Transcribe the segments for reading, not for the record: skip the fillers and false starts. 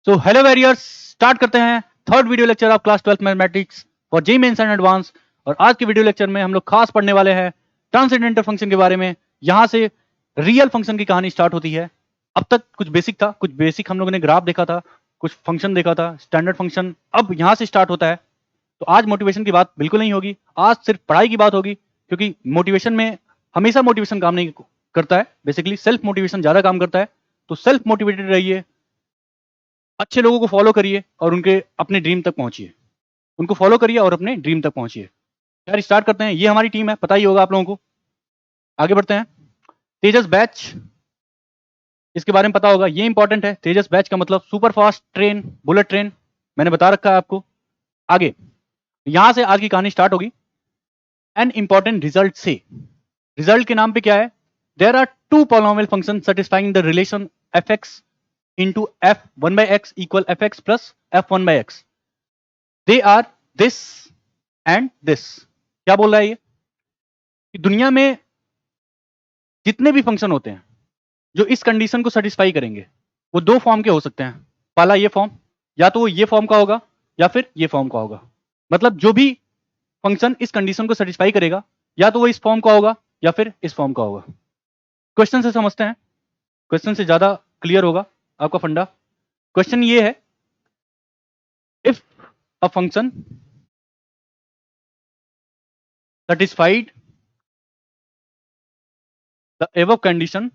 So hello warriors, start करते हैं third video lecture of class 12 mathematics for JEE mains and advance. और आज के वीडियो लेक्चर में हम लोग खास पढ़ने वाले हैं ट्रांसेंडेंटल फंक्शन के बारे में। यहां से रियल फंक्शन की कहानी स्टार्ट होती है। अब तक कुछ बेसिक था, कुछ बेसिक हम लोगों ने ग्राफ देखा था, कुछ फंक्शन देखा था, स्टैंडर्ड फंक्शन। अब यहां से स्टार्ट होता है। तो आज मोटिवेशन की बात बिल्कुल नहीं होगी, आज सिर्फ पढ़ाई की बात होगी, क्योंकि मोटिवेशन में हमेशा मोटिवेशन काम नहीं करता है, बेसिकली सेल्फ मोटिवेशन ज्यादा काम करता है। तो सेल्फ मोटिवेटेड रहिए, अच्छे लोगों को फॉलो करिए और उनके अपने ड्रीम तक पहुंचिए। उनको फॉलो करिए और अपने ड्रीम तक पहुंचिए। यार स्टार्ट करते हैं। ये हमारी टीम है, पता ही होगा आप लोगों को। आगे बढ़ते हैं। तेजस बैच, इसके बारे में पता होगा, ये इंपॉर्टेंट है। तेजस बैच का मतलब super fast train, bullet train, मैंने बता रखा है आपको। आगे यहां से आज की कहानी स्टार्ट होगी एन इंपॉर्टेंट रिजल्ट से। रिजल्ट के नाम पे क्या है? There are two polynomial function satisfying the relation F X into f1 by x equal fx plus f1 by x. They are this and this. क्या बोल रहा है ये? कि दुनिया में जितने भी फंक्शन होते हैं जो इस कंडीशन को सेटिस्फाई करेंगे, वो दो फॉर्म के हो सकते हैं। पहला ये फॉर्म, या तो वो ये फॉर्म का होगा या फिर ये फॉर्म का होगा। मतलब जो भी फंक्शन इस कंडीशन को सेटिस्फाई करेगा, या तो वो इस फॉर्म का होगा या फिर इस फॉर्म का होगा। क्वेश्चन से समझते हैं, क्वेश्चन से ज्यादा क्लियर होगा आपका फंडा। क्वेश्चन ये है, if a function satisfied the above condition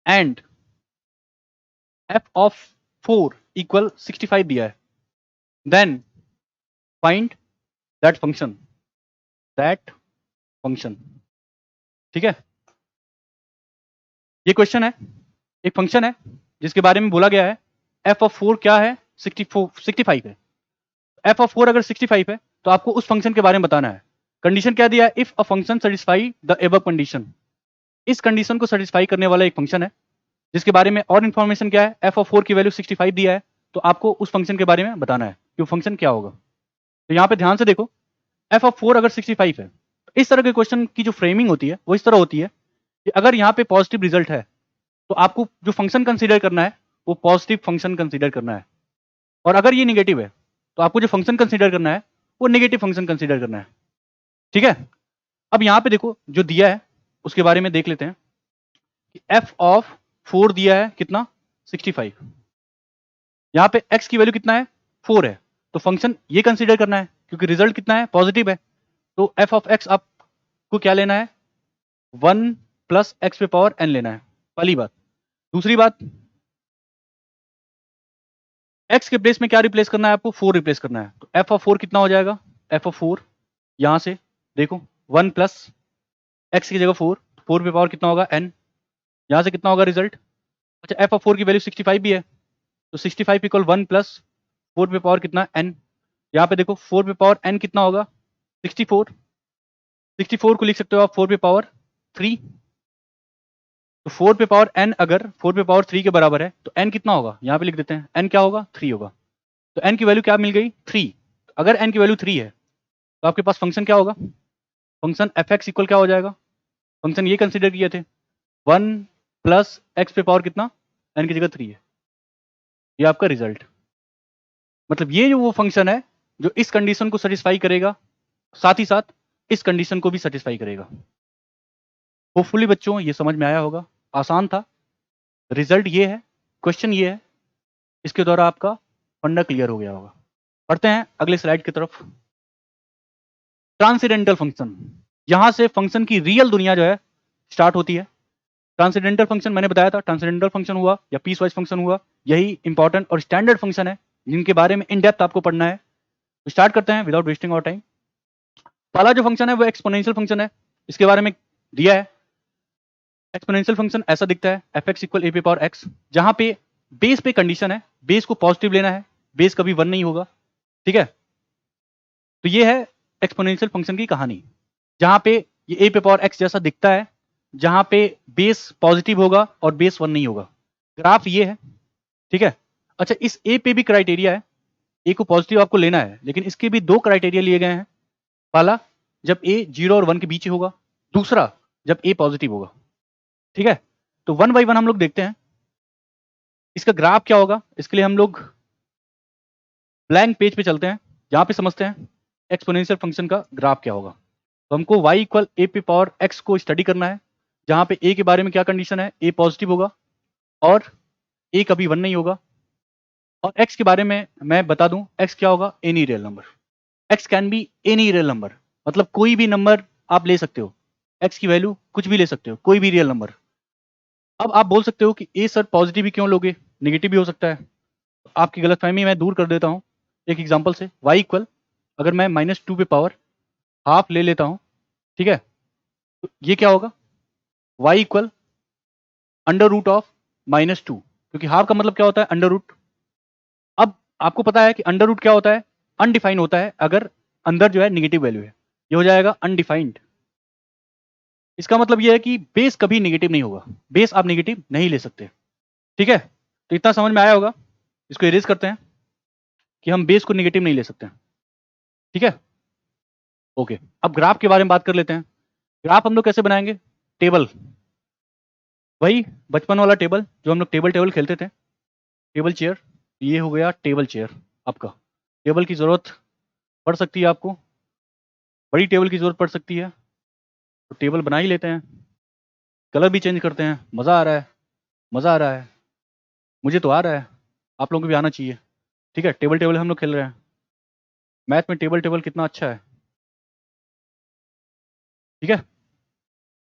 and f of 4 equal 65 दिया है, then find that function ठीक है। ये क्वेश्चन है, एक फंक्शन है जिसके बारे में बोला गया है f of 4 क्या है? 65 है। f of 4 अगर 65 है तो आपको उस फंक्शन के बारे में बताना है। कंडीशन क्या दिया है? If a function satisfy the above condition. इस कंडीशन को सेटिस्फाई करने वाला एक फंक्शन है जिसके बारे में और इंफॉर्मेशन क्या है? f of 4 की वैल्यू 65 दिया है, तो आपको उस फंक्शन के बारे में बताना है कि वो फंक्शन क्या होगा। तो यहाँ पे ध्यान से देखो, f of 4 अगर 65 है तो इस तरह के क्वेश्चन की जो फ्रेमिंग होती है वो इस तरह होती है कि अगर यहाँ पे पॉजिटिव रिजल्ट है तो आपको जो फंक्शन कंसीडर करना है वो पॉजिटिव फंक्शन कंसीडर करना है, और अगर ये निगेटिव है तो आपको जो फंक्शन कंसीडर करना है वो नेगेटिव फंक्शन कंसीडर करना है। ठीक है। अब यहां पे देखो जो दिया है उसके बारे में देख लेते हैं कि f ऑफ 4 दिया है कितना? 65। यहां पे x की वैल्यू कितना है? 4 है। तो फंक्शन ये कंसीडर करना है क्योंकि रिजल्ट कितना है? पॉजिटिव है। तो f ऑफ x आपको क्या लेना है? 1 प्लस एक्स पे पावर n लेना है, पहली बात। दूसरी बात, x के प्लेस में क्या रिप्लेस करना है आपको? 4 रिप्लेस करना है। तो f ऑफ 4 कितना हो जाएगा? f ऑफ 4 यहां से देखो 1 प्लस x की जगह 4, 4 पे पावर कितना होगा? n। यहां से कितना होगा रिजल्ट? अच्छा, f ऑफ 4 की वैल्यू 65 भी है, तो 65 इक्वल 1 प्लस 4 पे पावर कितना? n। यहाँ पे देखो 4 पे पावर n कितना होगा? 64। 64 को लिख सकते हो आप 4 पे पावर 3। तो 4 पे पावर n अगर 4 पे पावर 3 के बराबर है तो n कितना होगा? यहाँ पे लिख देते हैं, n क्या होगा? 3 होगा। तो n की वैल्यू क्या मिल गई? 3। अगर n की वैल्यू 3 है तो आपके पास फंक्शन क्या होगा? फंक्शन एफ एक्स इक्वल क्या हो जाएगा? फंक्शन ये कंसिडर किए थे 1 प्लस एक्स पे पावर कितना? n की जगह 3 है। ये आपका रिजल्ट। मतलब ये जो वो फंक्शन है जो इस कंडीशन को सेटिस्फाई करेगा, साथ ही साथ इस कंडीशन को भी सेटिस्फाई करेगा। होपफुली बच्चों ये समझ में आया होगा, आसान था। रिजल्ट ये है, क्वेश्चन ये है, इसके द्वारा आपका फंडा क्लियर हो गया होगा। पढ़ते हैं अगले स्लाइड की तरफ। ट्रांसेंडेंटल फंक्शन, यहां से फंक्शन की रियल दुनिया जो है स्टार्ट होती है। ट्रांसेंडेंटल फंक्शन मैंने बताया था, ट्रांसेंडेंटल फंक्शन हुआ या पीस वाइज फंक्शन हुआ, यही इंपॉर्टेंट और स्टैंडर्ड फंक्शन है जिनके बारे में इन डेप्थ आपको पढ़ना है। तो स्टार्ट करते हैं विदाउट वेस्टिंग आवर टाइम। पहला जो फंक्शन है वो एक्सपोनेंशियल फंक्शन है। इसके बारे में दिया है, एक्सपोनेंशियल फंक्शन ऐसा दिखता है एफ एक्स इक्वल ए पे पावर एक्स, जहां पे बेस पे कंडीशन है, बेस को पॉजिटिव लेना है, बेस कभी 1 नहीं होगा। ठीक है। तो ये है एक्सपोनेंशियल फंक्शन की कहानी, जहां पे ये ए पे पावर एक्स जैसा दिखता है, जहां पे बेस पॉजिटिव होगा और बेस 1 नहीं होगा। ग्राफ ये है। ठीक है। अच्छा, इस ए पे भी क्राइटेरिया है, ए को पॉजिटिव आपको लेना है, लेकिन इसके भी दो क्राइटेरिया लिए गए हैं। पहला, जब ए 0 और 1 के बीच होगा। दूसरा, जब ए पॉजिटिव होगा। ठीक है। तो 1 बाई 1 हम लोग देखते हैं इसका ग्राफ क्या होगा। इसके लिए हम लोग ब्लैंक पेज पे चलते हैं, जहां पे समझते हैं एक्सपोनेंशियल फंक्शन का ग्राफ क्या होगा। तो हमको y इक्वल ए पे पावर x को स्टडी करना है, जहां पे a के बारे में क्या कंडीशन है, a पॉजिटिव होगा और a कभी 1 नहीं होगा। और x के बारे में मैं बता दूं, x क्या होगा, any real number. x can be any real number, मतलब कोई भी नंबर आप ले सकते हो, x की वैल्यू कुछ भी ले सकते हो, कोई भी रियल नंबर। अब आप बोल सकते हो कि ए सर पॉजिटिव ही क्यों लोगे, नेगेटिव भी हो सकता है। तो आपकी गलतफहमी मैं दूर कर देता हूँ एक एग्जांपल से। y इक्वल अगर मैं -2 पे पावर हाफ ले लेता हूँ, ठीक है, तो ये क्या होगा, y equal under root of -2, क्योंकि हाफ का मतलब क्या होता है, अंडर रूट। अब आपको पता है कि अंडर रूट क्या होता है, अनडिफाइंड होता है अगर अंदर जो है नेगेटिव वैल्यू है, ये हो जाएगा अनडिफाइंड। इसका मतलब ये है कि बेस कभी नेगेटिव नहीं होगा, बेस आप नेगेटिव नहीं ले सकते, ठीक है। तो इतना समझ में आया होगा। इसको इरेज करते हैं कि हम बेस को नेगेटिव नहीं ले सकते, ठीक है। ओके, अब ग्राफ के बारे में बात कर लेते हैं। ग्राफ हम लोग कैसे बनाएंगे, टेबल, वही बचपन वाला टेबल जो हम लोग टेबल टेबल खेलते थे, टेबल चेयर। ये हो गया टेबल चेयर आपका। टेबल की ज़रूरत पड़ सकती है आपको, बड़ी टेबल की ज़रूरत पड़ सकती है, तो टेबल बना ही लेते हैं। कलर भी चेंज करते हैं, मज़ा आ रहा है, मज़ा आ रहा है, मुझे तो आ रहा है, आप लोगों को भी आना चाहिए, ठीक है। टेबल टेबल हम लोग खेल रहे हैं, मैथ में टेबल टेबल कितना अच्छा है, ठीक है।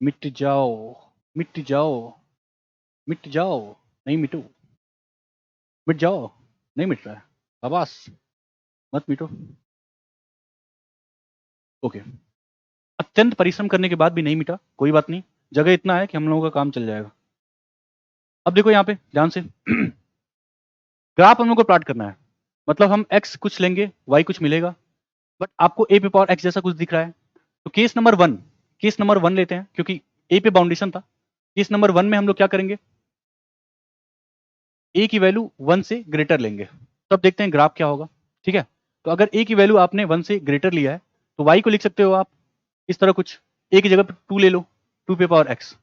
मिट जाओ, मिट जाओ, मिट जाओ, नहीं मिटो, मिट जाओ, नहीं मिट रहा है, आवास मत मिटो। ओके, अत्यंत परिश्रम करने के बाद भी नहीं मिटा, कोई बात नहीं, जगह इतना है कि हम लोगों का काम चल जाएगा। अब देखो यहाँ पे ध्यान से ग्राफ हम लोग को प्लॉट करना है, मतलब हम x कुछ लेंगे, y कुछ मिलेगा, बट आपको a पे पावर x जैसा कुछ दिख रहा है। तो केस नंबर 1, केस नंबर 1 लेते हैं, क्योंकि a पे बाउंडेशन था। केस नंबर 1 में हम लोग क्या करेंगे, a की वैल्यू 1 से ग्रेटर लेंगे, तब देखते हैं ग्राफ क्या होगा, ठीक है। तो अगर a की वैल्यू आपने 1 से ग्रेटर लिया है, तो y को लिख सकते हो आप इस तरह कुछ, a की जगह पर 2 ले लो, 2 पे पावर x।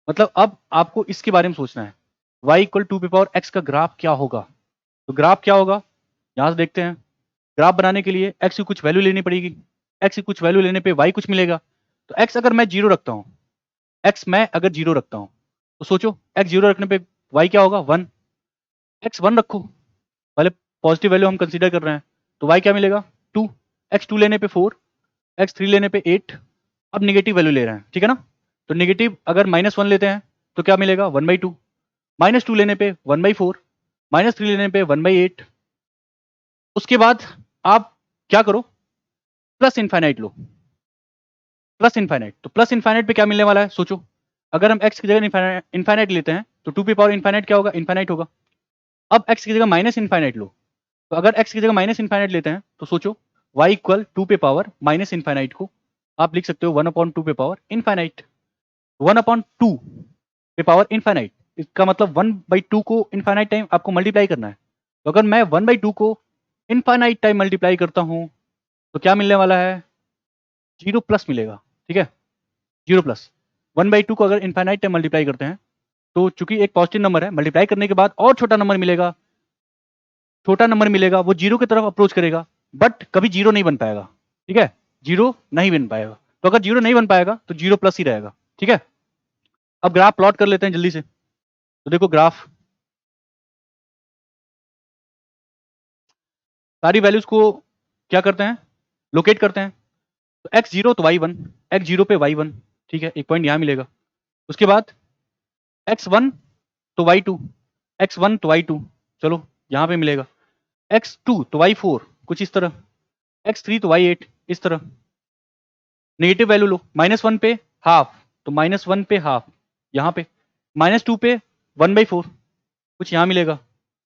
मतलब अब आपको इसके बारे में सोचना है, y इक्वल 2 पे पावर x का ग्राफ क्या होगा। तो ग्राफ क्या होगा, यहाँ से देखते हैं। ग्राफ बनाने के लिए x की कुछ वैल्यू लेनी पड़ेगी, x की कुछ वैल्यू लेने पे y कुछ मिलेगा। तो x अगर मैं 0 रखता हूँ, x मैं अगर 0 रखता हूँ, तो सोचो x 0 रखने पे y क्या होगा, 1। x 1 रखो, पहले पॉजिटिव वैल्यू हम कंसीडर कर रहे हैं, तो y क्या मिलेगा, 2। x 2 लेने पे 4, x 3 लेने पे 8। अब निगेटिव वैल्यू ले रहे हैं, ठीक है ना। तो निगेटिव अगर -1 लेते हैं तो क्या मिलेगा, 1/2। -2 लेने पे 1/4, -3 लेने पे 1/8। उसके बाद आप क्या करो, प्लस इनफाइनाइट लो, प्लस इनफाइनाइट। तो प्लस इनफाइनाइट पे क्या मिलने वाला है, सोचो। अगर हम x की जगह इनफाइनाइट लेते हैं तो 2 पे पावर इनफाइनाइट क्या होगा, इनफाइनाइट होगा। अब x की जगह माइनस इनफाइनाइट लो, तो अगर x की जगह माइनस इनफाइनाइट लेते हैं तो सोचो, y इक्वल 2 पे पावर माइनस इनफाइनाइट को आप लिख सकते हो 1/2 पे पावर इनफाइनाइट। 1/2 पे पावर इनफाइनाइट, इसका मतलब 1/2 को इनफाइनाइट टाइम आपको मल्टीप्लाई करना है। तो अगर मैं 1/2 को इनफाइनाइट टाइम मल्टीप्लाई करता हूं तो क्या मिलने वाला है, 0 प्लस मिलेगा, ठीक है, 0 प्लस। 1/2 को अगर इनफाइनाइट टाइम मल्टीप्लाई करते हैं तो चूंकि एक पॉजिटिव नंबर है, मल्टीप्लाई करने के बाद और छोटा नंबर मिलेगा, छोटा नंबर मिलेगा, वो 0 की तरफ अप्रोच करेगा, बट कभी 0 नहीं बन पाएगा, ठीक है, 0 नहीं बन पाएगा। तो अगर 0 नहीं बन पाएगा तो 0 प्लस ही रहेगा, ठीक है। अब ग्राफ प्लॉट कर लेते हैं जल्दी से। तो देखो ग्राफ, सारी वैल्यूज को क्या करते हैं, लोकेट करते हैं। तो x0 तो y1, x0 पे y1, ठीक है, एक पॉइंट यहाँ मिलेगा। उसके बाद x1 तो y2, x1 तो y2, चलो यहाँ पे मिलेगा। x2 तो y4, कुछ इस तरह। x3 तो y8, इस तरह। नेगेटिव वैल्यू लो, -1 पे हाफ, तो -1 पे हाफ यहाँ पे, -2 पे 1/4, कुछ यहाँ मिलेगा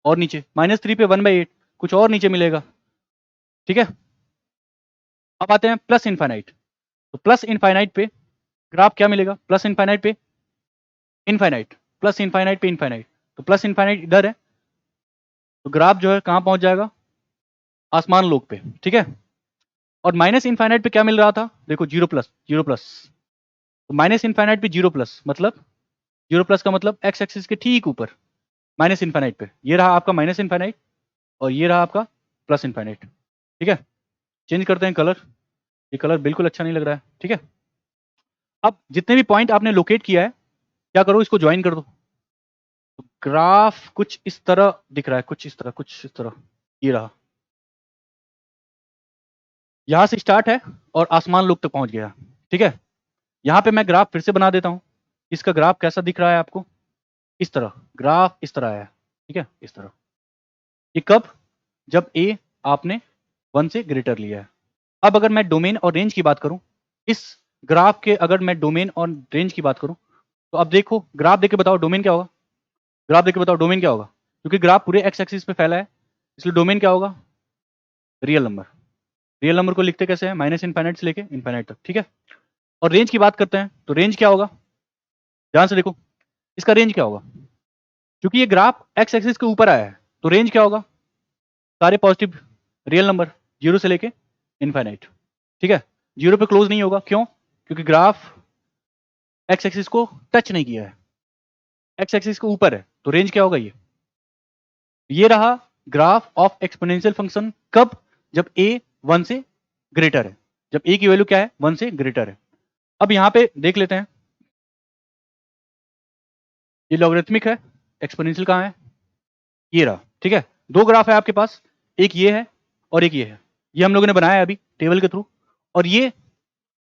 और नीचे, -3 पे 1/8, कुछ और नीचे मिलेगा, ठीक है। अब आते हैं प्लस इनफाइनाइट। तो प्लस इनफाइनाइट पे ग्राफ क्या मिलेगा, प्लस इनफाइनाइट पे इनफाइनाइट, प्लस इनफाइनाइट पे इनफाइनाइट। तो प्लस इनफाइनाइट इधर है, तो ग्राफ जो है कहाँ पहुंच जाएगा, आसमान लोक पे, ठीक है। और माइनस इनफाइनाइट पे क्या मिल रहा था, देखो 0 प्लस, 0 प्लस। तो माइनस इनफाइनाइट पे 0 प्लस मतलब जीरो प्लस का मतलब एक्स एक्सिस के ठीक ऊपर माइनस इन्फाइनाइट पे, ये रहा आपका माइनस इन्फाइनाइट और ये रहा आपका प्लस इन्फाइनाइट। ठीक है, चेंज करते हैं कलर, ये कलर बिल्कुल अच्छा नहीं लग रहा है। ठीक है, अब जितने भी पॉइंट आपने लोकेट किया है, क्या करो, इसको ज्वाइन कर दो। तो ग्राफ कुछ इस तरह दिख रहा है, कुछ इस तरह, कुछ इस तरह, ये रहा, यहां से स्टार्ट है और आसमान लोक तक पहुंच गया। ठीक है, यहां पे मैं ग्राफ फिर से बना देता हूं। इसका ग्राफ कैसा दिख रहा है आपको, इस तरह ग्राफ इस तरह है। ठीक है, इस तरह। ये कब, जब ए आपने 1 से ग्रेटर लिया है। अब अगर मैं डोमेन और रेंज की बात करूं, इस ग्राफ के अगर मैं डोमेन और रेंज की बात करूं, तो अब देखो, ग्राफ देख के बताओ डोमेन क्या होगा, ग्राफ देख के बताओ डोमेन क्या होगा, क्योंकि ग्राफ पूरे एक्स एक्सिस पे फैला है, इसलिए डोमेन क्या होगा, रियल नंबर। रियल नंबर को लिखते कैसे हैं, माइनस इनफाइनाइट से लेके इनफाइनाइट तक। ठीक है, और रेंज की बात करते हैं, तो रेंज क्या होगा, ध्यान से देखो, इसका रेंज क्या होगा, क्योंकि ये ग्राफ एक्स एक्सिस के ऊपर आया है, तो रेंज क्या होगा, सारे पॉजिटिव रियल नंबर, जीरो से लेके इनफाइनाइट। ठीक है, जीरो पे क्लोज नहीं होगा, क्यों, क्योंकि ग्राफ एक्स एक्सिस को टच नहीं किया है, एक्स एक्सिस के ऊपर है, तो रेंज क्या होगा, ये रहा ग्राफ ऑफ एक्सपोनेंशियल फंक्शन, कब, जब ए 1 से ग्रेटर है, जब ए की वैल्यू क्या है, 1 से ग्रेटर है। अब यहां पे देख लेते हैं, ये लॉगरिथमिक है, एक्सपोनेंशियल कहां है, ये रहा। ठीक है, दो ग्राफ है आपके पास, एक ये है और एक ये है, ये हम लोगों ने बनाया है अभी टेबल के थ्रू, और ये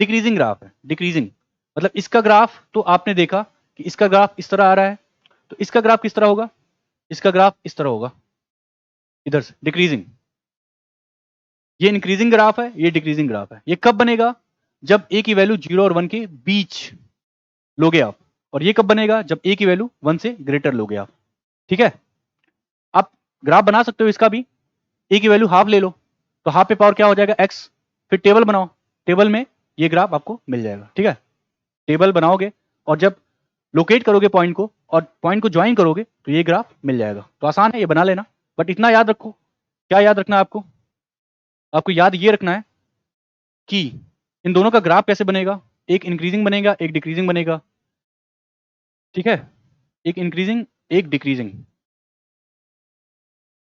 डिक्रीजिंग ग्राफ है, डिक्रीजिंग मतलब इसका ग्राफ तो आपने देखा कि इसका ग्राफ इस तरह आ रहा है, तो इसका ग्राफ किस तरह होगा, इसका ग्राफ इस तरह होगा, इधर से डिक्रीजिंग। ये इंक्रीजिंग ग्राफ है, ये डिक्रीजिंग ग्राफ है। ये कब बनेगा, जब ए की वैल्यू 0 और 1 के बीच लोगे आप, और ये कब बनेगा, जब ए की वैल्यू 1 से ग्रेटर लोगे आप। ठीक है, आप ग्राफ बना सकते हो इसका भी, ए की वैल्यू हाफ ले लो, तो हाफ पे पावर क्या हो जाएगा, एक्स, फिर टेबल बनाओ, टेबल में ये ग्राफ आपको मिल जाएगा। ठीक है, टेबल बनाओगे और जब लोकेट करोगे पॉइंट को और पॉइंट को ज्वाइन करोगे तो ये ग्राफ मिल जाएगा। तो आसान है, ये बना लेना, बट इतना याद रखो, क्या याद रखना है आपको, आपको याद ये रखना है कि इन दोनों का ग्राफ कैसे बनेगा, एक इंक्रीजिंग बनेगा, एक डिक्रीजिंग बनेगा। ठीक है, एक इंक्रीजिंग, एक डिक्रीजिंग।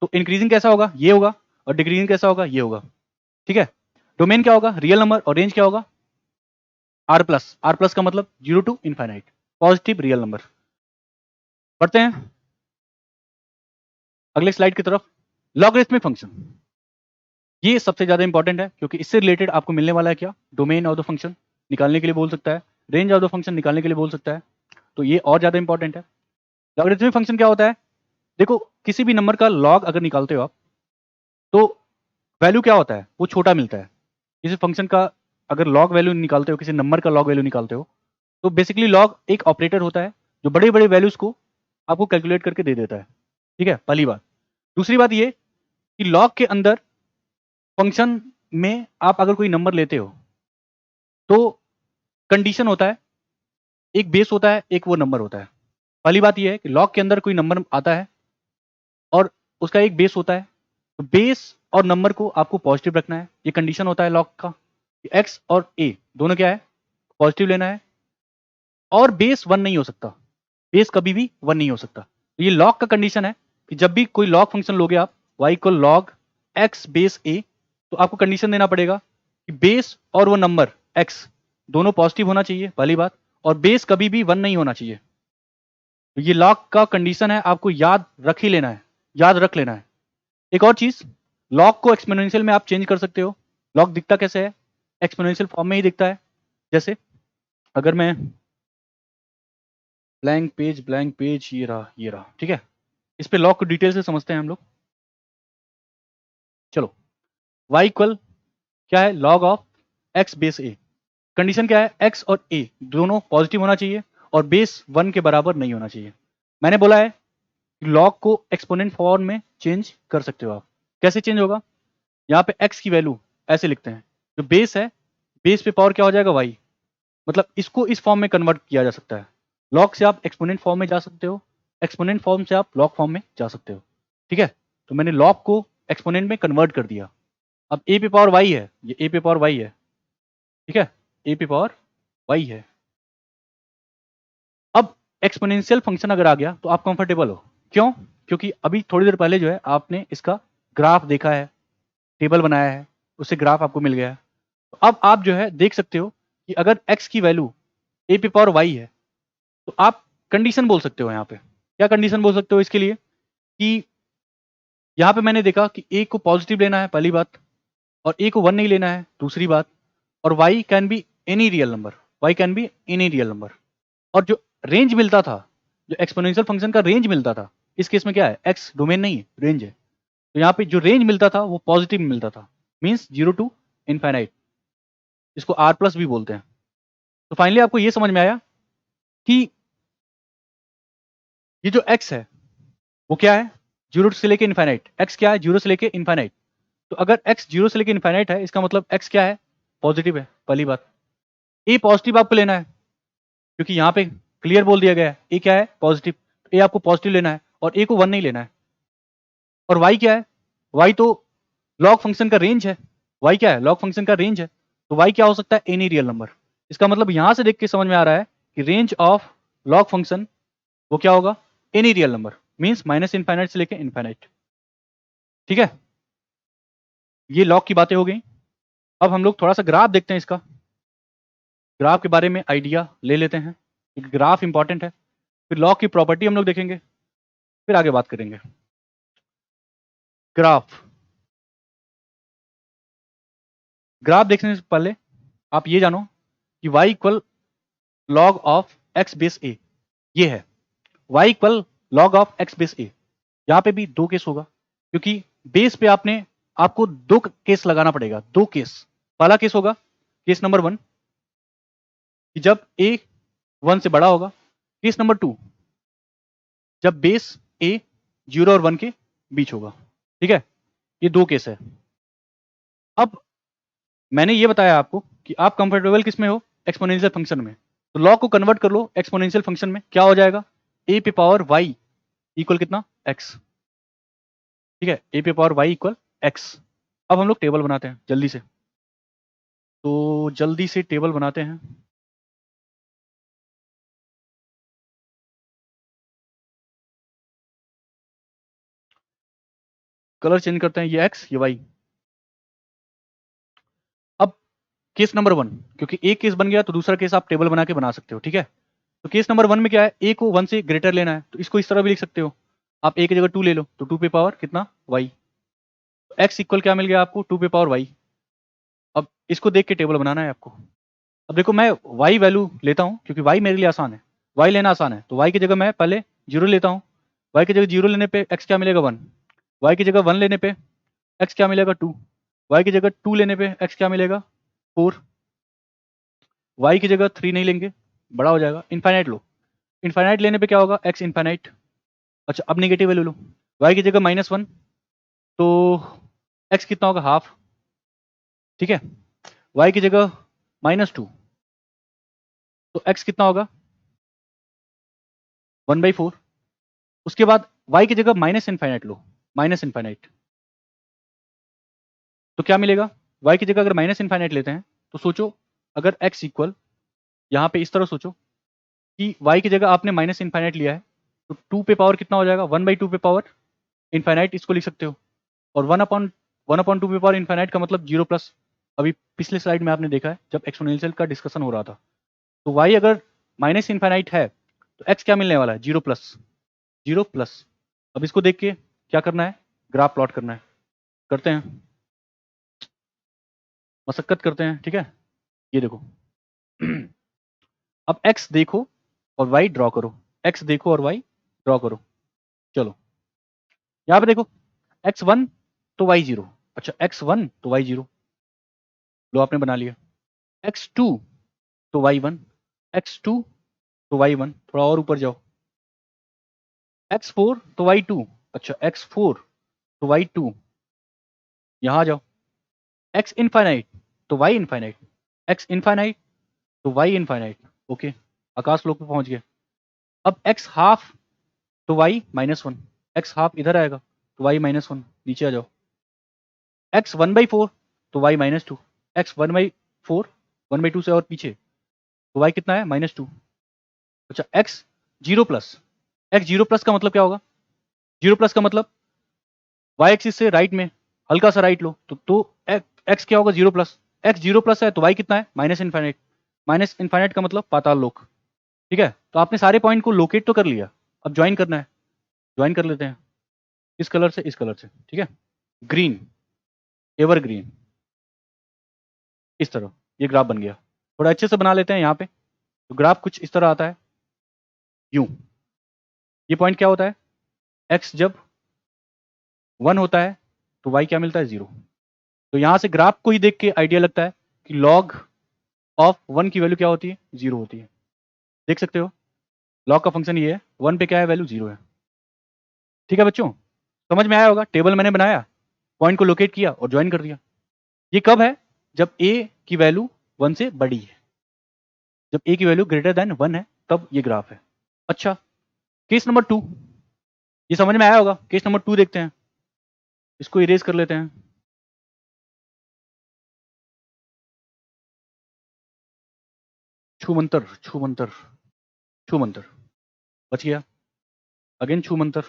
तो इंक्रीजिंग कैसा होगा, ये होगा, और डिक्रीजिंग कैसा होगा, ये होगा। ठीक है, डोमेन क्या होगा, रियल नंबर, और रेंज क्या होगा, आर प्लस। आर प्लस का मतलब 0 to infinite, positive real number. बढ़ते हैं अगले स्लाइड की तरफ। लॉगरिथमिक फंक्शन, ये सबसे ज्यादा इंपॉर्टेंट है, क्योंकि इससे रिलेटेड आपको मिलने वाला है क्या, डोमेन ऑफ द फंक्शन निकालने के लिए बोल सकता है, रेंज ऑफ द फंक्शन निकालने के लिए बोल सकता है, तो ये और ज्यादा इंपॉर्टेंट है। लॉगरिथमिक फंक्शन क्या होता है, देखो किसी भी नंबर का लॉग अगर निकालते हो आप, तो वैल्यू क्या होता है, वो छोटा मिलता है। किसी फंक्शन का अगर लॉग वैल्यू निकालते हो, किसी नंबर का लॉग वैल्यू निकालते हो, तो बेसिकली लॉग एक ऑपरेटर होता है जो बड़े बड़े वैल्यूज को आपको कैलकुलेट करके दे देता है। ठीक है, पहली बात। दूसरी बात ये कि लॉग के अंदर फंक्शन में आप अगर कोई नंबर लेते हो, तो कंडीशन होता है, एक बेस होता है, एक वो नंबर होता है। पहली बात ये है कि लॉग के अंदर कोई नंबर आता है और उसका एक बेस होता है, तो बेस और नंबर को आपको पॉजिटिव रखना है, ये कंडीशन होता है लॉग का। एक्स और ए दोनों क्या है, पॉजिटिव लेना है, और बेस 1 नहीं हो सकता, बेस कभी भी 1 नहीं हो सकता। तो ये लॉग का कंडीशन है कि जब भी कोई लॉग फंक्शन लोगे आप, y equal log x base a, तो आपको कंडीशन देना पड़ेगा कि बेस और वो नंबर x दोनों पॉजिटिव होना चाहिए, पहली बात, और बेस कभी भी 1 नहीं होना चाहिए। तो ये लॉग का कंडीशन है, आपको याद रख ही लेना है, याद रख लेना है। एक और चीज, लॉग को एक्सपोनेंशियल में आप चेंज कर सकते हो। लॉग दिखता कैसे है, एक्सपोनेंशियल फॉर्म में ही दिखता है। जैसे अगर मैं ब्लैंक पेज, ये रहा, ये रहा। ठीक है, इस पे लॉग को डिटेल से समझते हैं हम लोग। चलो, y इक्वल क्या है, log of x base a। Condition क्या है, x और a दोनों पॉजिटिव होना चाहिए और बेस 1 के बराबर नहीं होना चाहिए। मैंने बोला है कि लॉग को एक्सपोनेंट फॉर्म में चेंज कर सकते हो आप। कैसे चेंज होगा, यहाँ पे x की वैल्यू ऐसे लिखते हैं, जो बेस है, बेस पे पावर क्या हो जाएगा, y, मतलब इसको इस फॉर्म में कन्वर्ट किया जा सकता है। लॉग से आप एक्सपोनेंट फॉर्म में जा सकते हो, एक्सपोनेंट फॉर्म से आप लॉग फॉर्म में जा सकते हो। ठीक है, तो मैंने लॉग को एक्सपोनेंट में कन्वर्ट कर दिया। अब ए पे पावर वाई है, ये ए पे पावर वाई है। ठीक है, ए पे पावर वाई है। अब एक्सपोनेंशियल फंक्शन अगर आ गया तो आप कंफर्टेबल हो। क्यों? क्योंकि अभी थोड़ी देर पहले जो है आपने इसका ग्राफ देखा है, टेबल बनाया है, उससे ग्राफ आपको मिल गया है। तो अब आप जो है देख सकते हो कि अगर x की वैल्यू a पे पावर y है तो आप कंडीशन बोल सकते हो। यहाँ पे क्या कंडीशन बोल सकते हो इसके लिए कि यहाँ पे मैंने देखा कि a को पॉजिटिव लेना है पहली बात, और a को 1 नहीं लेना है दूसरी बात, और y can be any real number, y can be any real number. और जो रेंज मिलता था, जो एक्सपोनेंशियल फंक्शन का रेंज मिलता था, इस केस में क्या है, x डोमेन नहीं है, रेंज है। तो यहाँ पे जो रेंज मिलता था वो पॉजिटिव मिलता था, मीन्स 0 टू इनफाइनाइट, इसको r प्लस भी बोलते हैं। तो फाइनली आपको ये समझ में आया कि ये जो x है वो क्या है, 0 से लेके इनफाइनाइट। x क्या है, 0 से लेके इनफाइनाइट। तो अगर x 0 से लेके इनफाइनाइट है, इसका मतलब x क्या है, पॉजिटिव है, पहली बात। a पॉजिटिव आपको लेना है क्योंकि यहाँ पे क्लियर बोल दिया गया है a क्या है, पॉजिटिव। a आपको पॉजिटिव लेना है और a को 1 नहीं लेना है। और y क्या है, y तो लॉग फंक्शन का रेंज है। y क्या है, लॉग फंक्शन का रेंज है। तो y क्या हो सकता है, एनी रियल नंबर। इसका मतलब यहां से देख के समझ में आ रहा है कि रेंज ऑफ लॉग फंक्शन वो क्या होगा, any real number, means minus infinite से लेके इनफाइनाइट। ठीक है, ये लॉग की बातें हो गई। अब हम लोग थोड़ा सा ग्राफ देखते हैं, इसका ग्राफ के बारे में आइडिया ले लेते हैं क्योंकि ग्राफ इंपॉर्टेंट है। फिर लॉग की प्रॉपर्टी हम लोग देखेंगे, फिर आगे बात करेंगे। ग्राफ देखने से पहले आप ये जानो कि y equal log of x base a, ये है y equal log of x base a। यहां पे भी दो केस होगा क्योंकि बेस पे आपको दो केस लगाना पड़ेगा, दो केस। पहला केस होगा केस नंबर 1 कि जब a 1 से बड़ा होगा। केस नंबर 2 जब बेस a 0 और 1 के बीच होगा। ठीक है, ये दो केस है। अब मैंने ये बताया आपको कि आप कंफर्टेबल किस में हो, एक्सपोनेंशियल फंक्शन में। तो लॉग को कन्वर्ट कर लो एक्सपोनेंशियल फंक्शन में, क्या हो जाएगा, a पे पावर y इक्वल कितना, x। ठीक है, a पे पावर y इक्वल x। अब हम लोग टेबल बनाते हैं जल्दी से, तो जल्दी से टेबल बनाते हैं। कलर चेंज करते हैं, ये x ये y। अब केस नंबर 1, क्योंकि एक केस बन गया तो दूसरा केस आप टेबल बना के बना सकते हो। ठीक है, तो केस नंबर 1 में क्या है, a को 1 से ग्रेटर लेना है, तो इसको इस तरह भी लिख सकते हो आप, a की जगह 2 ले लो तो 2 पे पावर कितना, y। x इक्वल क्या मिल गया आपको, 2 पे पावर y। अब इसको देख के टेबल बनाना है आपको। अब देखो मैं y वैल्यू लेता हूं क्योंकि y मेरे लिए आसान है, y लेना आसान है। तो y की जगह मैं पहले 0 लेता हूं, y की जगह 0 लेने पे x क्या मिलेगा, 1। y की जगह 1 लेने पे x क्या मिलेगा, 2। y की जगह 2 लेने पे x क्या मिलेगा, 4। y की जगह 3 नहीं लेंगे, बड़ा हो जाएगा, इनफाइनाइट लो। इनफाइनाइट लेने पे क्या होगा, x इनफाइनाइट। अच्छा अब नेगेटिव वैल्यू लो, y की जगह -1 तो x कितना होगा, हाफ। ठीक है, y की जगह -2 तो x कितना होगा, 1/4। उसके बाद y की जगह माइनस इनफाइनाइट लो, माइनस इनफाइनाइट तो क्या मिलेगा, y की जगह अगर माइनस इनफाइनाइट लेते हैं तो सोचो अगर x इक्वल, यहाँ पे इस तरह सोचो कि y की जगह आपने माइनस इनफाइनाइट लिया है तो 2 पे पावर कितना हो जाएगा, 1/2 पे पावर इनफाइनाइट, इसको लिख सकते हो। और 1/2 पे पावर इनफाइनाइट का मतलब 0 प्लस। अभी पिछले स्लाइड में आपने देखा है जब एक्सपोनेंशियल का डिस्कशन हो रहा था, तो y अगर माइनस इनफाइनाइट है तो x क्या मिलने वाला है, 0 प्लस, 0 प्लस। अब इसको देख के क्या करना है, ग्राफ प्लॉट करना है, करते हैं, मशक्कत करते हैं। ठीक है, ये देखो अब x देखो और y ड्रॉ करो, x देखो और y ड्रॉ करो। चलो यहाँ पे देखो x1 तो y 0, अच्छा x1 तो y 0 लो आपने बना लिया, x2 तो y1, x2 तो y1, थोड़ा और ऊपर जाओ, x4 तो y2, अच्छा x4 तो y2, यहाँ जाओ, x इनफाइनाइट तो y इनफाइनाइट, x इनफाइनाइट तो y इनफाइनाइट। ओके, आकाश लोक पे पहुंच गए। अब x हाफ तो y -1, x हाफ इधर आएगा तो y -1, नीचे आ जाओ। x 1/4 तो y -2, x 1/4 1/2 से और पीछे तो y कितना है, -2। अच्छा x zero plus x, zero plus का मतलब क्या होगा? जीरो प्लस का मतलब वाई एक्सिस से राइट में हल्का सा राइट लो तो एक्स क्या होगा? Zero plus. X zero plus है तो वाई कितना है? Minus infinite. माइनस इन्फाइनाइट का मतलब पाताल लोक। ठीक है, तो आपने सारे पॉइंट को लोकेट तो कर लिया, अब ज्वाइन करना है। ज्वाइन कर लेते हैं इस कलर से इस कलर से, ठीक है। ग्रीन, एवर ग्रीन, इस तरह ये ग्राफ बन गया। थोड़ा अच्छे से बना लेते हैं यहाँ पे, तो ग्राफ कुछ इस तरह आता है यूं। ये पॉइंट क्या होता है? एक्स जब 1 होता है तो वाई क्या मिलता है? 0। तो यहाँ से ग्राफ को ही देख के आइडिया लगता है कि लॉग ऑफ 1 की वैल्यू क्या होती है? 0 होती है। देख सकते हो लॉग का फंक्शन ये है, 1 पे क्या है? वैल्यू 0 है। ठीक है बच्चों, समझ में आया होगा? टेबल मैंने बनाया, पॉइंट को लोकेट किया और ज्वाइन कर दिया। ये कब है? जब a की वैल्यू 1 से बड़ी है। जब a की वैल्यू ग्रेटर देन 1 है तब ये ग्राफ है। अच्छा, केस नंबर 2, ये समझ में आया होगा? केस नंबर 2 देखते हैं, इसको इरेज कर लेते हैं। छूमंतर छूमंतर छूमंतर, बच गया। अगेन छूमंतर।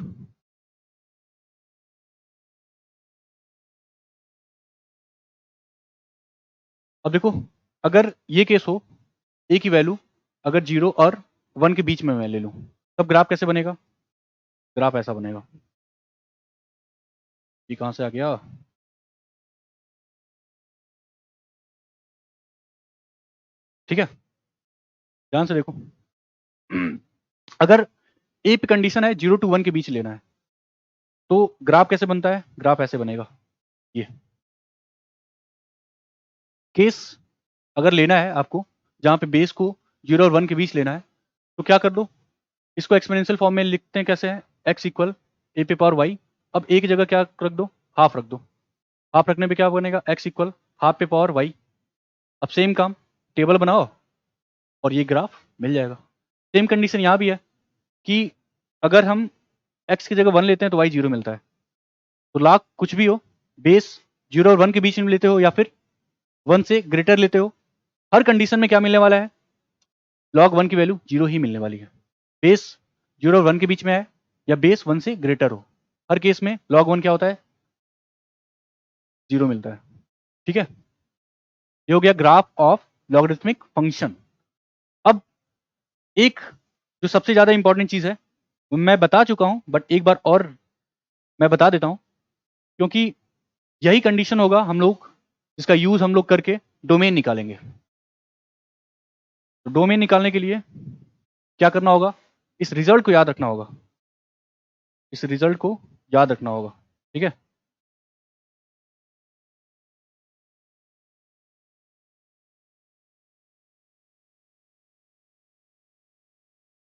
अब देखो, अगर ये केस हो, a की वैल्यू अगर 0 और 1 के बीच में मैं ले लूं, तब ग्राफ कैसे बनेगा? ग्राफ ऐसा बनेगा। ये कहां से आ गया? ठीक है, ध्यान से देखो। अगर ए पे कंडीशन है 0 to 1 के बीच लेना है, तो ग्राफ कैसे बनता है? ग्राफ ऐसे बनेगा। ये केस अगर लेना है आपको, जहां पे बेस को 0 और 1 के बीच लेना है, तो क्या कर दो, इसको एक्सपोनेंशियल फॉर्म में लिखते हैं। कैसे है? x इक्वल ए पे पावर वाई। अब ए की जगह क्या रख दो? हाफ रख दो। हाफ रखने पे क्या बनेगा? x इक्वल हाफ पे पावर वाई। अब सेम काम, टेबल बनाओ और ये ग्राफ मिल जाएगा। सेम कंडीशन यहाँ भी है कि अगर हम x की जगह 1 लेते हैं तो y 0 मिलता है। तो लॉग कुछ भी हो, बेस 0 और 1 के बीच में लेते हो या फिर 1 से ग्रेटर लेते हो, हर कंडीशन में क्या मिलने वाला है? लॉग 1 की वैल्यू 0 ही मिलने वाली है। बेस 0 और 1 के बीच में है या बेस 1 से ग्रेटर हो, हर केस में लॉग 1 क्या होता है? 0 मिलता है। ठीक है, ये हो गया ग्राफ ऑफ लॉगरिथमिक फंक्शन। अब एक जो सबसे ज्यादा इंपॉर्टेंट चीज है, वो मैं बता चुका हूं, बट एक बार और मैं बता देता हूं, क्योंकि यही कंडीशन होगा हम लोग जिसका यूज हम लोग करके डोमेन निकालेंगे। तो डोमेन निकालने के लिए क्या करना होगा? इस रिजल्ट को याद रखना होगा। इस रिजल्ट को याद रखना होगा। ठीक है,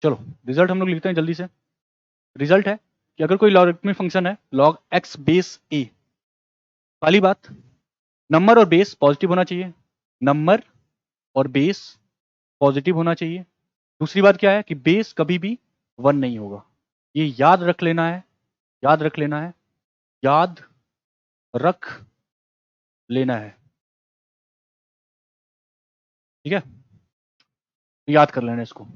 चलो रिजल्ट हम लोग लिखते हैं जल्दी से। रिजल्ट है कि अगर कोई लॉगरिथमिक फंक्शन है log x बेस a, पहली बात, नंबर और बेस पॉजिटिव होना चाहिए। नंबर और बेस पॉजिटिव होना चाहिए। दूसरी बात क्या है कि बेस कभी भी 1 नहीं होगा। ये याद रख लेना है, याद रख लेना है, याद रख लेना है। ठीक है, तो याद कर लेना इसको।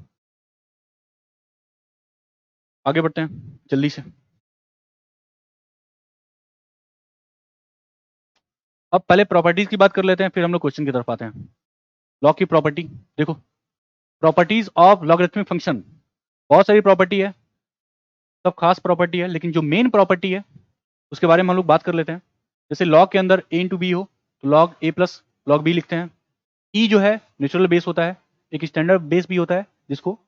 आगे बढ़ते हैं जल्दी से। अब पहले प्रॉपर्टीज की बात कर लेते हैं, फिर हम लोग क्वेश्चन की तरफ आते हैं। लॉग की प्रॉपर्टी देखो, प्रॉपर्टीज ऑफ लॉगरिथमिक फंक्शन, बहुत सारी प्रॉपर्टी है, सब खास प्रॉपर्टी है, लेकिन जो मेन प्रॉपर्टी है उसके बारे में हम लोग बात कर लेते हैं। जैसे लॉग के अंदर a इंटू बी हो तो log a plus log B लिखते हैं। ई जो है नेचुरल बेस होता है, एक स्टैंडर्ड बेस भी होता है जिसको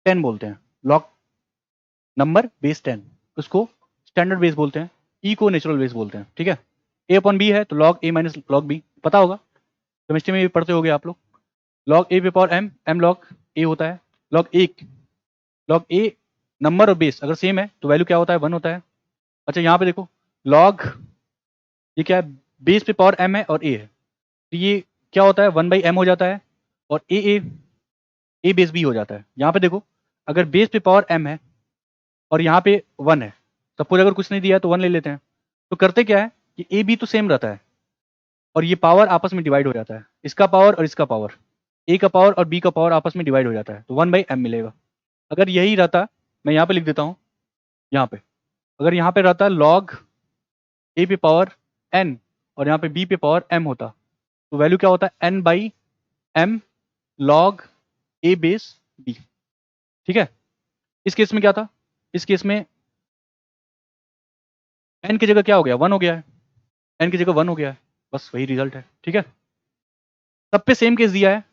10 बोलते हैं। लॉग नंबर बेस 10 उसको स्टैंडर्ड बेस बोलते हैं, ई को नेचुरल बेस बोलते हैं। ठीक है, a अपॉन बी है तो log a minus log B, पता होगा केमिस्ट्री में भी पढ़ते होगे आप लोग। लॉग a पे power m, m log a होता है। लॉग a नंबर और बेस अगर सेम है तो वैल्यू क्या होता है? 1 होता है। अच्छा यहाँ पे देखो, लॉग ये क्या है? बेस पे पावर m है और a है, तो ये क्या होता है? 1/m हो जाता है और a बेस b हो जाता है। यहाँ पे देखो, अगर बेस पे पावर m है और यहाँ पे 1 है, सपोज अगर कुछ नहीं दिया है तो 1 ले लेते हैं, तो करते क्या है कि a b तो सेम रहता है और ये पावर आपस में डिवाइड हो जाता है, इसका पावर और इसका पावर, a का पावर और b का पावर आपस में डिवाइड हो जाता है, तो 1/m मिलेगा। अगर यही रहता, मैं यहाँ पे लिख देता हूँ, यहाँ पे अगर यहाँ पे रहता log a पे पावर n और यहाँ पे b पे पावर m होता, तो वैल्यू क्या होता है, n by m log a base b। ठीक है, इस केस में क्या था, इस केस में n की जगह क्या हो गया, 1 हो गया है, n की जगह 1 हो गया है, बस वही रिजल्ट है। ठीक है, सब पे सेम केस दिया है,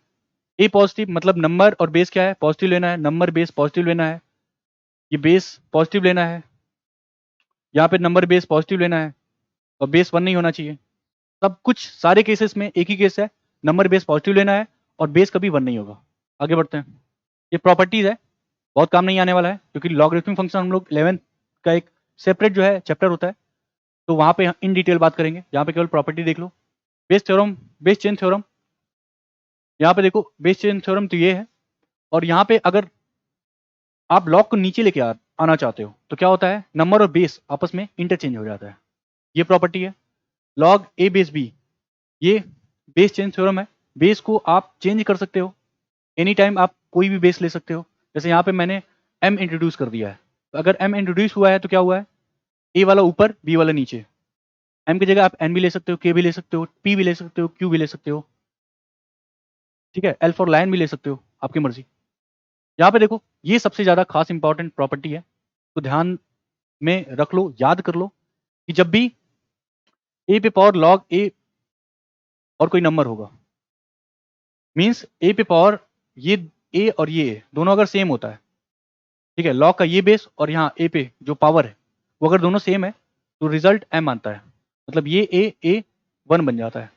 a पॉजिटिव मतलब नंबर और बेस क्या है, पॉजिटिव लेना है, नंबर बेस पॉजिटिव लेना है, ये बेस पॉजिटिव लेना है, यहाँ पे नंबर बेस पॉजिटिव लेना है और बेस 1 नहीं होना चाहिए। सब कुछ सारे केसेस में एक ही केस है, नंबर बेस पॉजिटिव लेना है और बेस कभी 1 नहीं होगा। आगे बढ़ते हैं, ये प्रॉपर्टीज है, बहुत काम नहीं आने वाला है क्योंकि लॉगरिथमिक फंक्शन हम लोग 11th का एक सेपरेट जो है चैप्टर होता है, तो वहाँ पे इन डिटेल बात करेंगे, यहाँ पे केवल प्रॉपर्टी देख लो। Bayes theorem, Bayes chain theorem, यहाँ पे देखो बेस चेन थ्योरम तो ये है, और यहाँ पे अगर आप लॉग को नीचे लेके आना चाहते हो तो क्या होता है, नंबर और बेस आपस में इंटरचेंज हो जाता है, ये प्रॉपर्टी है। लॉग ए बेस बी, ये बेस चेन थ्योरम है, बेस को आप चेंज कर सकते हो, एनी टाइम आप कोई भी बेस ले सकते हो। जैसे यहाँ पे मैंने m इंट्रोड्यूस कर दिया है, तो अगर m इंट्रोड्यूस हुआ है तो क्या हुआ है, a वाला ऊपर b वाला नीचे, m की जगह आप n भी ले सकते हो, k भी ले सकते हो, p भी ले सकते हो, q भी ले सकते हो। ठीक है, l फॉर लाइन भी ले सकते हो, आपकी मर्जी। यहाँ पे देखो ये सबसे ज्यादा खास इंपॉर्टेंट प्रॉपर्टी है, तो ध्यान में रख लो, याद कर लो कि जब भी a पे पावर log a और कोई नंबर होगा, मीन्स a पे पावर ये a और ये दोनों अगर सेम होता है, ठीक है, log का ये बेस और यहाँ a पे जो पावर है वो अगर दोनों सेम है तो रिजल्ट m आता है, मतलब ये a 1 बन जाता है।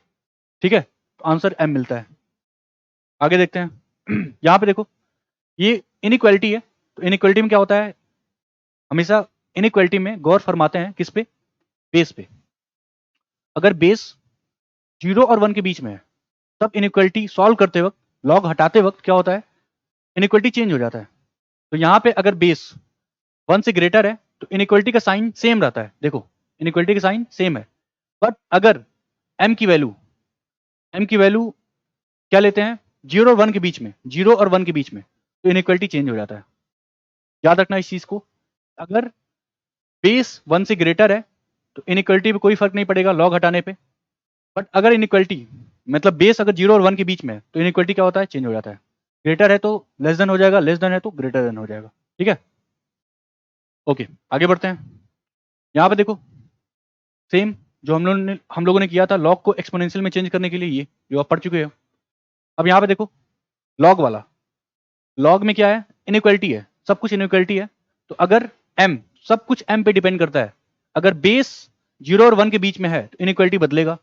ठीक है, तो आंसर m मिलता है। आगे देखते हैं यहाँ पे देखो ये इनइक्वालिटी है, तो इनइक्वालिटी में क्या होता है, हमेशा इनइक्वालिटी में गौर फरमाते हैं किस पे, बेस पे। अगर बेस 0 और 1 के बीच में है तब इनइक्वालिटी सॉल्व करते वक्त, लॉग हटाते वक्त क्या होता है, इनइक्वालिटी चेंज हो जाता है। तो यहाँ पे अगर बेस 1 से ग्रेटर है तो इनइक्वालिटी का साइन सेम रहता है, देखो इनइक्वालिटी का साइन सेम है, बट अगर m की वैल्यू क्या लेते हैं, 0 और 1 के बीच में, 0 और 1 के बीच में, तो इनइक्वालिटी चेंज हो जाता है। याद रखना इस चीज को, अगर बेस 1 से ग्रेटर है तो इनइक्वालिटी पे कोई फर्क नहीं पड़ेगा लॉग हटाने पे, बट अगर इनइक्वालिटी मतलब बेस अगर 0 और 1 के बीच में है तो इनइक्वालिटी क्या होता है, चेंज हो जाता है। ग्रेटर है तो लेस देन हो जाएगा, लेस देन है तो ग्रेटर देन हो जाएगा। ठीक है, ओके आगे बढ़ते हैं। यहाँ पे देखो सेम जो हम लोगों ने किया था लॉग को एक्सपोनेंशियल में चेंज करने के लिए, ये जो आप पढ़ चुके हो। अब यहाँ पे देखो लॉग वाला, लॉग में क्या है, इनइक्वालिटी है, सब कुछ इनइक्वालिटी है, तो अगर m, सब कुछ m पे डिपेंड करता है, अगर बेस 0 और 1 के बीच में है तो इनइक्वालिटी बदलेगा।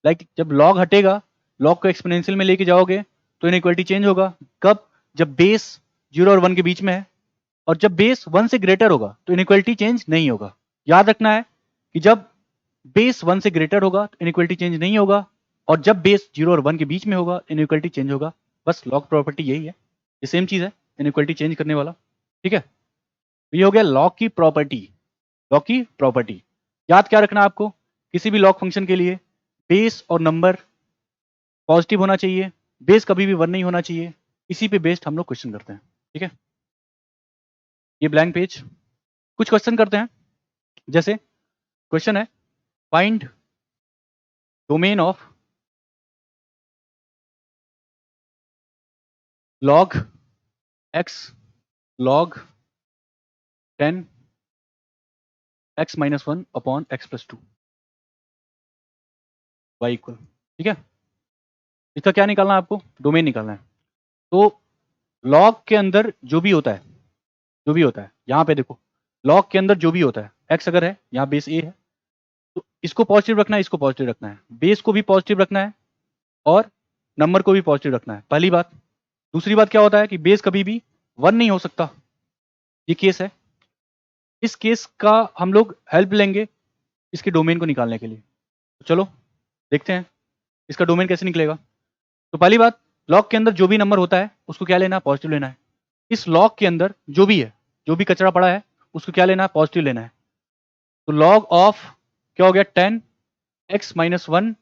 लाइक जब लॉग हटेगा, लॉग को एक्सपोनेंशियल में लेके जाओगे तो इनइक्वालिटी चेंज होगा। कब, जब बेस 0 और 1 के बीच में है, और जब बेस 1 से ग्रेटर होगा तो इनइक्वालिटी चेंज नहीं होगा। याद रखना है कि जब बेस 1 से ग्रेटर होगा तो इनइक्वालिटी चेंज नहीं होगा, और जब बेस 0 और 1 के बीच में होगा इनइक्वालिटी चेंज होगा। बस लॉग प्रॉपर्टी यही है, ये सेम चीज है, इनइक्वालिटी चेंज करने वाला। ठीक है, तो ये हो गया लॉग की प्रॉपर्टी। लॉग की प्रॉपर्टी याद क्या रखना आपको, किसी भी लॉग फंक्शन के लिए बेस और नंबर पॉजिटिव होना चाहिए, बेस कभी भी 1 नहीं होना चाहिए, इसी पे बेस्ड हम लोग क्वेश्चन करते हैं। ठीक है, ये ब्लैंक पेज, कुछ क्वेश्चन करते हैं। जैसे क्वेश्चन है, find domain of log x log 10 x minus 1 upon x plus 2 y equal. ठीक है, इसका क्या निकालना है आपको, डोमेन निकालना है। तो लॉग के अंदर जो भी होता है, जो भी होता है, यहाँ पे देखो लॉग के अंदर जो भी होता है, x अगर है, यहाँ बेस a है, तो इसको पॉजिटिव रखना है, इसको पॉजिटिव रखना है, बेस को भी पॉजिटिव रखना है और नंबर को भी पॉजिटिव रखना है, पहली बात। दूसरी बात क्या होता है कि बेस कभी भी 1 नहीं हो सकता, ये केस है। इस केस का हम लोग हेल्प लेंगे इसके डोमेन को निकालने के लिए। तो चलो देखते हैं इसका डोमेन कैसे निकलेगा। तो पहली बात, लॉग के अंदर जो भी नंबर होता है उसको क्या लेना है, पॉजिटिव लेना है। इस लॉग के अंदर जो भी है, जो भी कचरा पड़ा है उसको क्या लेना है, पॉजिटिव लेना है। तो लॉग ऑफ क्या हो गया, 10 x minus 1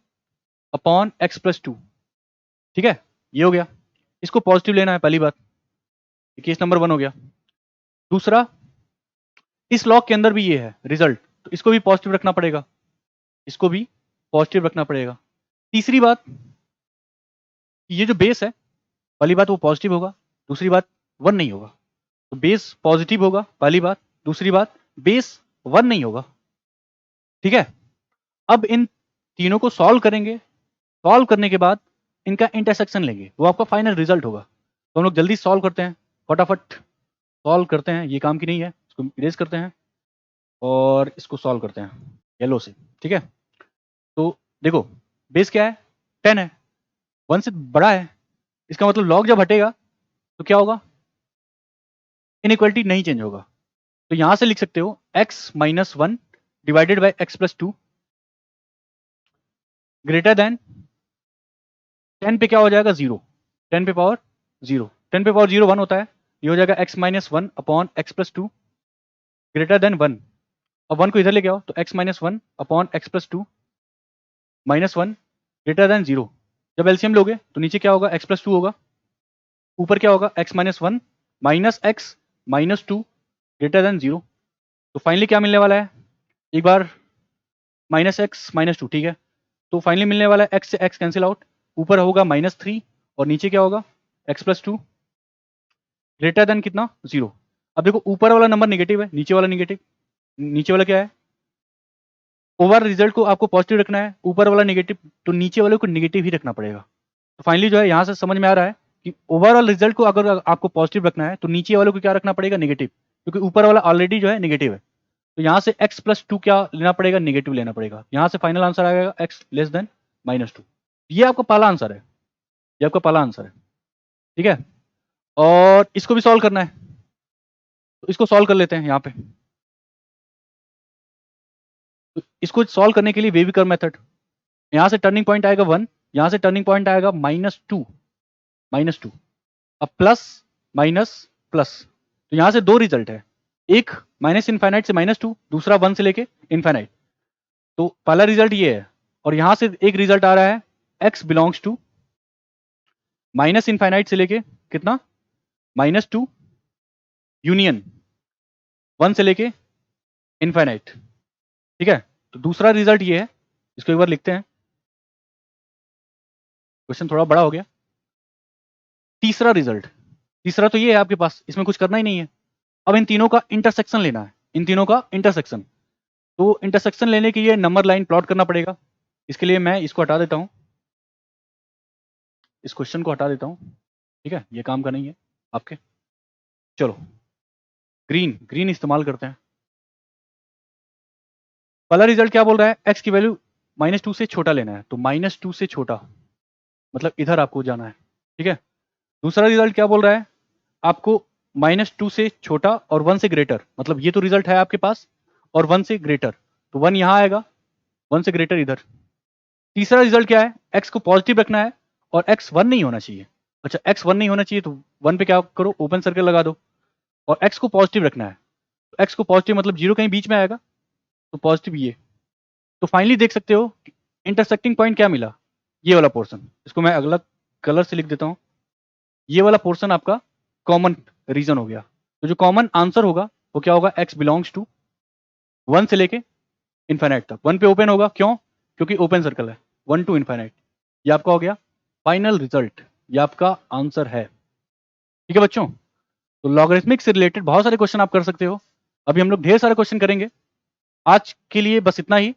upon x plus 2। ठीक है, ये हो गया, इसको पॉजिटिव लेना है, पहली बात, केस नंबर 1 हो गया। दूसरा, इस लॉग के अंदर भी ये है रिजल्ट, तो इसको भी पॉजिटिव रखना पड़ेगा, इसको भी पॉजिटिव रखना पड़ेगा। तीसरी बात, ये जो बेस है, पहली बात वो पॉजिटिव होगा, दूसरी बात 1 नहीं होगा, तो बेस पॉजिटिव होगा पहली बात, दूसरी बात बेस 1 नहीं होगा। ठीक है, अब इन तीनों को सॉल्व करेंगे, सॉल्व करने के बाद इनका इंटरसेक्शन लेंगे, वो आपका फाइनल रिजल्ट होगा। तो हम लोग जल्दी सॉल्व करते हैं, फटाफट सॉल्व करते हैं, ये काम की नहीं है, इसको इरेज करते हैं और इसको सॉल्व करते हैं येलो से। ठीक है, तो देखो बेस क्या है, 10 है, 1 से बड़ा है, इसका मतलब लॉग जब हटेगा तो क्या होगा, इनइक्वालिटी नहीं चेंज होगा। तो यहां से लिख सकते हो x minus 1 divided by x plus 2 greater than 10 पे क्या हो जाएगा 0, 10 पे पावर 0, 10 पे पावर 0 1 होता है, ये हो जाएगा x minus 1 upon x plus 2 greater than 1। अब 1 को इधर लेके आओ तो x minus 1 upon x plus 2 minus 1 greater than 0। जब एलसीएम लोगे तो नीचे क्या होगा, x प्लस 2 होगा, ऊपर क्या होगा x minus 1 minus x minus 2 greater than 0। तो फाइनली क्या मिलने वाला है, एक बार माइनस एक्स माइनस 2, ठीक है, तो फाइनली मिलने वाला है x से x कैंसिल आउट, ऊपर होगा माइनस 3 और नीचे क्या होगा x प्लस 2 ग्रेटर देन कितना 0। अब देखो ऊपर वाला नंबर नेगेटिव है, नीचे वाला नेगेटिव, नीचे वाला क्या है, ओवर रिजल्ट को आपको पॉजिटिव रखना है, ऊपर वाला नेगेटिव, तो नीचे वाले को नेगेटिव ही रखना पड़ेगा। तो फाइनली जो है यहां से समझ में आ रहा है कि ओवरऑल रिजल्ट को अगर आपको पॉजिटिव रखना है तो नीचे वाले को क्या रखना पड़ेगा, नेगेटिव, क्योंकि ऊपर वाला ऑलरेडी जो है नेगेटिव है। तो यहाँ से x प्लस 2 क्या लेना पड़ेगा, नेगेटिव लेना पड़ेगा। यहाँ से फाइनल आंसर आएगा x लेस देन माइनस 2। ये आपका पहला आंसर है, ये आपका पहला आंसर है। ठीक है, और इसको भी सॉल्व करना है, तो इसको सॉल्व कर लेते हैं यहाँ पे। तो इसको सॉल्व करने के लिए वेव कर्व मेथड, यहाँ से टर्निंग पॉइंट आएगा 1, यहाँ से टर्निंग पॉइंट आएगा -2, -2, अब प्लस माइनस प्लस, तो यहाँ से दो रिजल्ट है, एक माइनस इनफाइनाइट से -2, दूसरा 1 से लेके इनफाइनाइट। तो पहला रिजल्ट ये है, और यहां से एक रिजल्ट आ रहा है x belongs to minus infinite से लेके कितना -2 यूनियन 1 से लेके इनफाइनाइट। ठीक है, तो दूसरा रिजल्ट ये है, इसको एक बार लिखते हैं, क्वेश्चन थोड़ा बड़ा हो गया। तीसरा रिजल्ट, तीसरा तो ये है आपके पास, इसमें कुछ करना ही नहीं है। अब इन तीनों का इंटरसेक्शन लेना है, इन तीनों का इंटरसेक्शन। तो इंटरसेक्शन लेने के लिए नंबर लाइन प्लॉट करना पड़ेगा। इसके लिए मैं इसको हटा देता हूं, इस क्वेश्चन को हटा देता हूं। ठीक है, ये काम का नहीं है आपके। चलो ग्रीन, ग्रीन इस्तेमाल करते हैं। पहला रिजल्ट क्या बोल रहा है, x की वैल्यू -2 से छोटा लेना है, तो -2 से छोटा मतलब इधर आपको जाना है। ठीक है, दूसरा रिजल्ट क्या बोल रहा है, आपको -2 से छोटा और 1 से ग्रेटर, मतलब ये तो रिजल्ट है आपके पास, और 1 से ग्रेटर, तो 1 यहां आएगा, 1 से ग्रेटर इधर। तीसरा रिजल्ट क्या है, x को पॉजिटिव रखना है और x 1 नहीं होना चाहिए। अच्छा, x 1 नहीं होना चाहिए तो 1 पे क्या करो, ओपन सर्कल लगा दो, और x को पॉजिटिव रखना है, तो x को पॉजिटिव मतलब 0 कहीं बीच में आएगा, तो पॉजिटिव ये। तो फाइनली देख सकते हो इंटरसेक्टिंग पॉइंट क्या मिला, ये वाला पोर्शन, इसको मैं अगला कलर से लिख देता हूं, ये वाला पोर्शन आपका कॉमन रीजन हो गया। तो जो कॉमन आंसर होगा वो क्या होगा, x बिलोंग्स टू 1 से लेके इनफाइनाइट तक। 1 पे ओपन होगा, क्यों, क्योंकि ओपन सर्कल है, 1 टू इनफाइनाइट। ये आपका हो गया फाइनल रिजल्ट, ये आपका आंसर है। ठीक है बच्चों, तो लॉगरिथमिक से रिलेटेड बहुत सारे क्वेश्चन आप कर सकते हो, अभी हम लोग ढेर सारे क्वेश्चन करेंगे। आज के लिए बस इतना ही,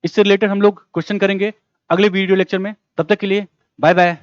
इससे रिलेटेड हम लोग क्वेश्चन करेंगे अगले वीडियो लेक्चर में। तब तक के लिए बाय बाय।